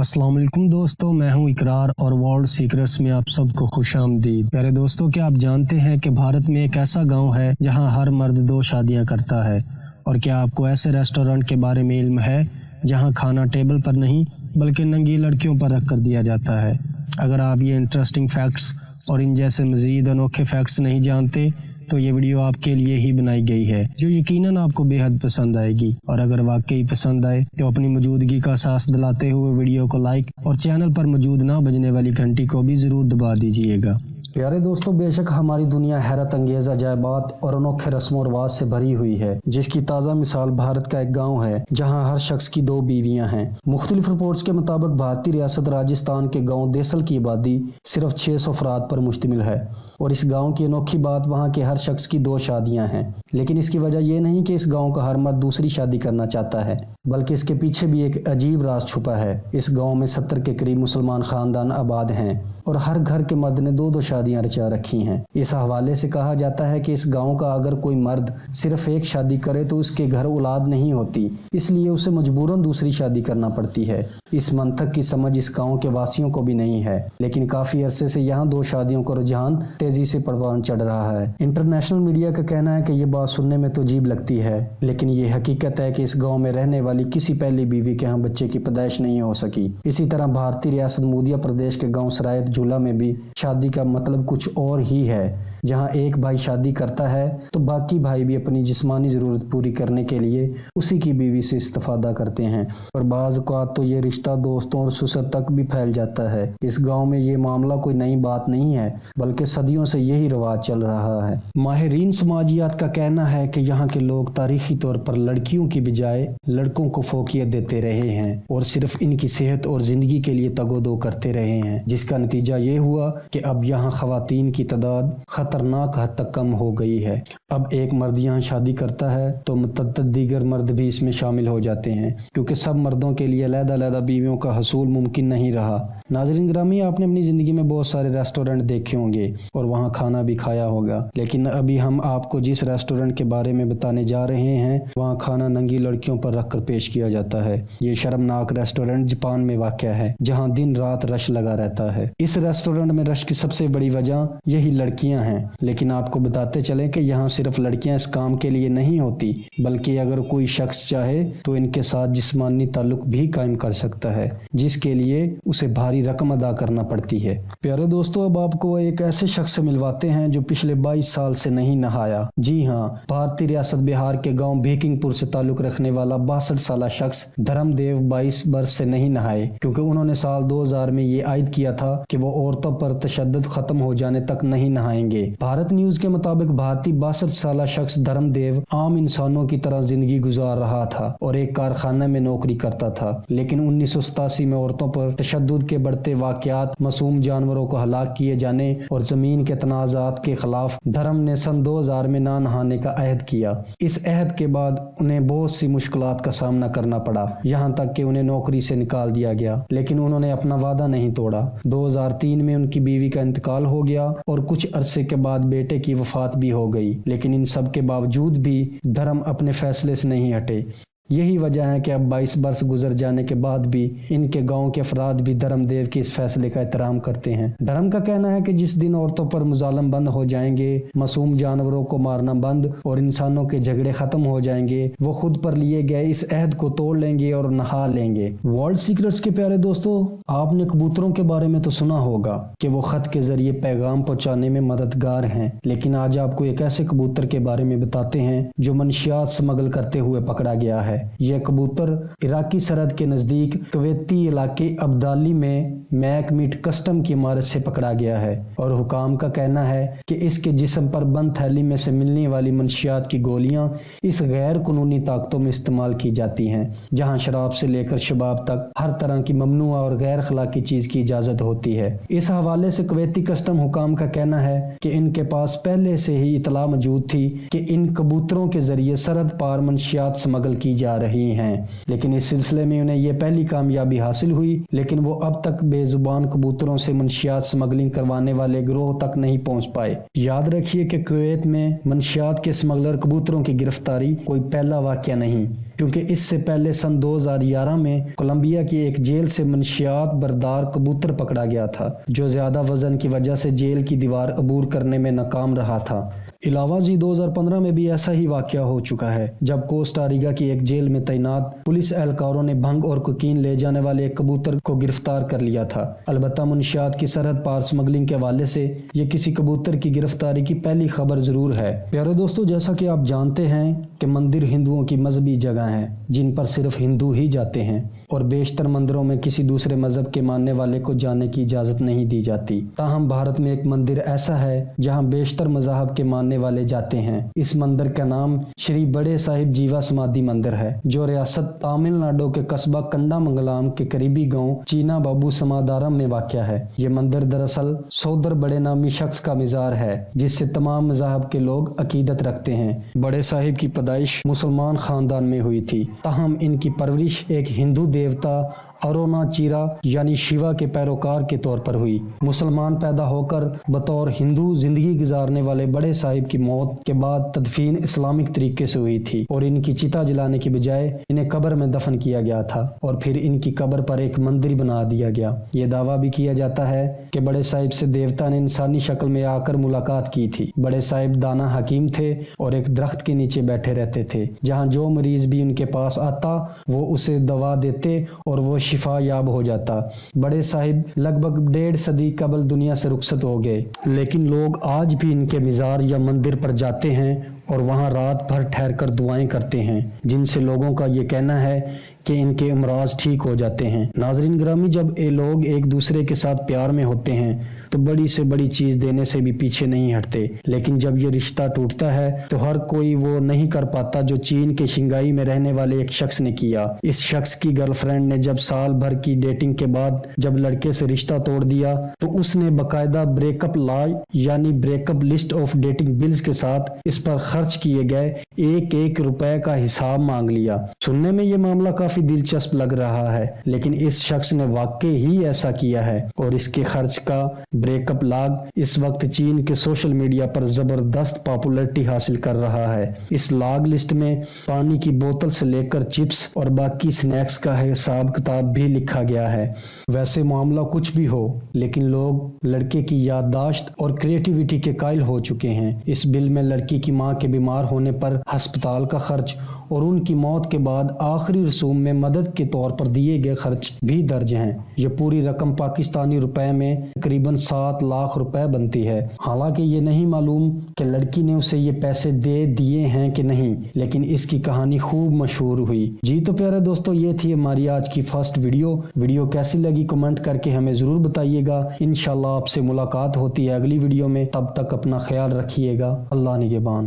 अस्सलाम वालेकुम दोस्तों, मैं हूं इकरार और वर्ल्ड सीक्रेट्स में आप सबको खुश आमदीद। प्यारे दोस्तों, क्या आप जानते हैं कि भारत में एक ऐसा गांव है जहां हर मर्द 2 शादियां करता है? और क्या आपको ऐसे रेस्टोरेंट के बारे में इल्म है जहां खाना टेबल पर नहीं बल्कि नंगी लड़कियों पर रख कर दिया जाता है? अगर आप ये इंटरेस्टिंग फैक्ट्स और इन जैसे मज़ीद अनोखे फैक्ट्स नहीं जानते तो ये वीडियो आपके लिए ही बनाई गई है, जो यकीनन आपको बेहद पसंद आएगी। और अगर वाकई पसंद आए तो अपनी मौजूदगी का एहसास दिलाते हुए वीडियो को लाइक और चैनल पर मौजूद ना बजने वाली घंटी को भी ज़रूर दबा दीजिएगा। प्यारे दोस्तों, बेशक हमारी दुनिया हैरत अंगेज अजायबात और अनोखे रस्म और रिवाज से भरी हुई है, जिसकी ताज़ा मिसाल भारत का एक गांव है जहां हर शख्स की 2 बीवियां हैं। मुख्तलिफ रिपोर्ट्स के मुताबिक भारतीय रियासत राजस्थान के गांव देसल की आबादी सिर्फ 600 अफराद पर मुश्तमिल है और इस गांव की अनोखी बात वहां के हर शख्स की 2 शादियां हैं। लेकिन इसकी वजह यह नहीं कि इस गाँव का हर मर्द दूसरी शादी करना चाहता है, बल्कि इसके पीछे भी एक अजीब राज छुपा है। इस गाँव में 70 के करीब मुसलमान खानदान आबाद हैं और हर घर के मर्द ने 2-2 शादियां रचा रखी हैं। इस हवाले से कहा जाता है कि इस गांव का अगर कोई मर्द सिर्फ एक शादी करे तो उसके घर औलाद नहीं होती, इसलिए उसे मजबूरन दूसरी शादी करना पड़ती है। इस मंतक की समझ इस गांव के वासियों को भी नहीं है, लेकिन काफी अरसे से यहाँ 2 शादियों का रुझान तेजी से परवान चढ़ रहा है। इंटरनेशनल मीडिया का कहना है कि ये बात सुनने में तो अजीब लगती है, लेकिन ये हकीकत है कि इस गाँव में रहने वाली किसी पहली बीवी के यहाँ बच्चे की पैदाइश नहीं हो सकी। इसी तरह भारतीय रियासत मध्य प्रदेश के गाँव सरायत झूला में भी शादी का मतलब कुछ और ही है। जहां एक भाई शादी करता है तो बाकी भाई भी अपनी जिस्मानी ज़रूरत पूरी करने के लिए उसी की बीवी से इस्तेफादा करते हैं और बाज़ औक़ात तो ये रिश्ता दोस्तों और ससुर तक भी फैल जाता है। इस गांव में ये मामला कोई नई बात नहीं है, बल्कि सदियों से यही रिवाज चल रहा है। माहिरीन समाजियात का कहना है कि यहाँ के लोग तारीखी तौर पर लड़कियों की बजाय लड़कों को फोकियत देते रहे हैं और सिर्फ इनकी सेहत और ज़िंदगी के लिए तगोदो करते रहे हैं, जिसका नतीजा ये हुआ कि अब यहाँ ख़वातीन की तादाद खतरनाक हद तक कम हो गई है। अब एक मर्द यहाँ शादी करता है तो मुतअद्दिद दीगर मर्द भी इसमें शामिल हो जाते हैं, क्योंकि सब मर्दों के लिए अलग-अलग बीवियों का हसूल मुमकिन नहीं रहा। नाज़रीन ग्रामी, आपने अपनी ज़िंदगी में बहुत सारे रेस्टोरेंट देखे होंगे और वहाँ खाना भी खाया होगा, लेकिन अभी हम आपको जिस रेस्टोरेंट के बारे में बताने जा रहे हैं वहाँ खाना नंगी लड़कियों पर रख कर पेश किया जाता है। ये शर्मनाक रेस्टोरेंट जापान में वाक़या है, जहाँ दिन रात रश लगा रहता है। इस रेस्टोरेंट में रश की सबसे बड़ी वजह यही लड़कियाँ हैं, लेकिन आपको बताते चलें कि यहाँ सिर्फ लड़कियां इस काम के लिए नहीं होती, बल्कि अगर कोई शख्स चाहे तो इनके साथ जिस्मानी ताल्लुक भी कायम कर सकता है, जिसके लिए उसे भारी रकम अदा करना पड़ती है। प्यारे दोस्तों, अब आपको एक ऐसे शख्स से मिलवाते हैं जो पिछले 22 साल से नहीं नहाया। जी हाँ, भारतीय रियासत बिहार के गाँव भीकिंगपुर से ताल्लुक रखने वाला 62 साल शख्स धर्मदेव 22 बरस से नहीं नहाए, क्योंकि उन्होंने साल 2000 में ये आयद किया था कि वो औरतों पर तशद्दुद खत्म हो जाने तक नहीं नहाएंगे। भारत न्यूज के मुताबिक भारतीय 62 साल शख्स धर्मदेव आम इंसानों की तरह जिंदगी गुजार रहा था और एक कारखाने में नौकरी करता था, लेकिन 1987 में औरतों पर तशद्दुद के बढ़ते वाकयात, मासूम जानवरों को हलाक किए जाने और जमीन के तनाज़ात के खिलाफ धर्म ने सन 2000 में ना नहाने का अहद किया। इस अहद के बाद उन्हें बहुत सी मुश्किलात का सामना करना पड़ा, यहाँ तक कि उन्हें नौकरी से निकाल दिया गया, लेकिन उन्होंने अपना वादा नहीं तोड़ा। 2003 में उनकी बीवी का इंतकाल हो गया और कुछ अरसे के बाद बेटे की वफात भी हो गई, लेकिन इन सब के बावजूद भी धर्म अपने फैसले से नहीं हटे। यही वजह है कि अब 22 बरस गुजर जाने के बाद भी इनके गांव के अफराद भी धर्मदेव के इस फैसले का एहतराम करते हैं। धर्म का कहना है कि जिस दिन औरतों पर मुजालम बंद हो जाएंगे, मासूम जानवरों को मारना बंद और इंसानों के झगड़े खत्म हो जाएंगे, वो खुद पर लिए गए इस अहद को तोड़ लेंगे और नहा लेंगे। वर्ल्ड सीक्रेट्स के प्यारे दोस्तों, आपने कबूतरों के बारे में तो सुना होगा कि वो खत के जरिए पैगाम पहुंचाने में मददगार हैं, लेकिन आज आपको एक ऐसे कबूतर के बारे में बताते हैं जो मनशियात स्मगल करते हुए पकड़ा गया है। यह कबूतर इराकी सरहद के नजदीक कुवैती इलाके अब्दाली में मैकमीट कस्टम की इमारत से पकड़ा गया है और हुकाम का कहना है कि इसके जिस्म पर बंद थैली में से मिलने वाली मंशियात की गोलियां इस गैर कानूनी ताकतों में इस्तेमाल की जाती हैं, जहां शराब से लेकर शबाब तक हर तरह की ममनुआ और गैर अखलाकी चीज की इजाजत होती है। इस हवाले से कुवैती कस्टम हुकाम का कहना है कि इनके पास पहले से ही इतला मौजूद थी कि इन कबूतरों के जरिए सरहद पार मंशियात स्मगल की جا رہی ہیں، لیکن اس سلسلے میں انہیں یہ پہلی کامیابی حاصل ہوئی، لیکن وہ اب تک بے زبان کبوتروں سے منشیات سمگلنگ کروانے والے گروہ تک نہیں پہنچ پائے۔ یاد رکھیے کہ کویت میں منشیات کے سمگلر کبوتروں کی گرفتاری کوئی پہلا واقعہ نہیں، کیونکہ اس سے پہلے سن 2011 میں کولمبیا کی ایک جیل سے منشیات بردار کبوتر پکڑا گیا تھا، جو زیادہ وزن کی وجہ سے جیل کی دیوار عبور کرنے میں ناکام رہا تھا۔ علاوہ 2015 میں بھی ایسا ہی واقعہ ہو چکا ہے، جب کوسٹا ریکا کی ایک جیل میں تعینات پولیس اہلکاروں نے بھنگ اور کوکین لے جانے والے ایک کبوتر کو گرفتار کر لیا تھا۔ البتہ منشیات کی سرحد پار سمگلنگ کے حوالے سے یہ کسی کبوتر کی گرفتاری کی پہلی خبر ضرور ہے۔ پیارے دوستو، جیسا کہ آپ جانتے ہیں کہ مندر ہندوؤں کی مذہبی جگہ ہیں جن پر صرف ہندو ہی جاتے ہیں، اور بیشتر مندروں میں کسی دوسرے مذہب کے ماننے والے کو جانے کی اجازت نہیں دی جاتی۔ تاہم بھارت میں ایک مندر ایسا ہے جہاں بیشتر مذاہب کے ماننے والے جاتے ہیں۔ اس مندر کا نام شری بڑے صاحب جیوا سمادھی مندر ہے، جو ریاست تامل ناڈو کے قصبہ کنڈا منگلام کے قریبی گاؤں چینا بابو سمادارم میں واقع ہے۔ یہ مندر دراصل سودر بڑے نامی شخص کا مزار ہے، جس سے تمام مذاہب کے لوگ عقیدت رکھتے ہیں۔ بڑے صاحب کی پیدائش مسلمان خاندان میں ہوئی تھی، تاہم ان کی پرورش ایک ہندو دیوتا ارونا چیرا یعنی شیوا کے پیروکار کے طور پر ہوئی۔ مسلمان پیدا ہو کر بطور ہندو زندگی گزارنے والے بڑے صاحب کی موت کے بعد تدفین اسلامک طریقے سے ہوئی تھی، اور ان کی چتا جلانے کی بجائے انہیں قبر میں دفن کیا گیا تھا، اور پھر ان کی قبر پر ایک مندر بنا دیا گیا۔ یہ دعویٰ بھی کیا جاتا ہے کہ بڑے صاحب سے دیوتا نے انسانی شکل میں آ کر ملاقات کی تھی۔ بڑے صاحب دانا حکیم تھے اور ایک درخت کے نیچے بیٹھے رہتے تھے، جہاں جو مریض بھی ان کے پاس آتا وہ اسے دوا دیتے اور وہ شفا یاب ہو جاتا۔ بڑے صاحب لگ بھگ 1.5 صدی قبل دنیا سے رخصت ہو گئے، لیکن لوگ آج بھی ان کے مزار یا مندر پر جاتے ہیں اور وہاں رات بھر ٹھہر کر دعائیں کرتے ہیں، جن سے لوگوں کا یہ کہنا ہے کہ ان کے امراض ٹھیک ہو جاتے ہیں۔ ناظرین گرامی، جب یہ لوگ ایک دوسرے کے ساتھ پیار میں ہوتے ہیں تو بڑی سے بڑی چیز دینے سے بھی پیچھے نہیں ہٹتے، لیکن جب یہ رشتہ ٹوٹتا ہے تو ہر کوئی وہ نہیں کر پاتا جو چین کے شنگائی میں رہنے والے ایک شخص نے کیا۔ اس شخص کی گرل فرینڈ نے جب سال بھر کی ڈیٹنگ کے بعد جب لڑکے سے رشتہ توڑ دیا تو اس نے باقاعدہ بریک اپ لا یعنی break up list of dating bills کے ساتھ اس پر خرچ کیے گئے 1 روپے کا حساب مانگ لیا۔ سننے میں یہ معاملہ کافی دلچسپ لگ رہا ہے، لیکن اس شخص نے واقعی ہی ایسا کیا ہے، اور اس کے خرچ کا بریک اپ لاگ اس وقت چین کے سوشل میڈیا پر زبردست پاپولرٹی حاصل کر رہا ہے۔ اس لاگ لسٹ میں پانی کی بوتل سے لے کر چپس اور باقی سنیکس کا حساب کتاب بھی لکھا گیا ہے۔ ویسے معاملہ کچھ بھی ہو، لیکن لوگ لڑکے کی یادداشت اور کریٹیوٹی کے قائل ہو چکے ہیں۔ اس بل میں لڑکی کی ماں کے بیمار ہونے پر ہسپتال کا خرچ اور ان کی موت کے بعد آخری رسوم میں مدد کے طور پر دیے گئے خرچ بھی درج ہیں۔ یہ پوری رقم پاکستانی روپے میں تقریباً 7 لاکھ روپے بنتی ہے۔ حالانکہ یہ نہیں معلوم کہ لڑکی نے اسے یہ پیسے دے دیے ہیں کہ نہیں، لیکن اس کی کہانی خوب مشہور ہوئی۔ جی تو پیارے دوستو، یہ تھی ہماری آج کی فرسٹ ویڈیو کیسی لگی کمنٹ کر کے ہمیں ضرور بتائیے گا۔ انشاءاللہ آپ سے ملاقات ہوتی ہے اگلی ویڈیو میں، تب تک اپنا خیال رکھیے گا۔ اللہ نگہبان۔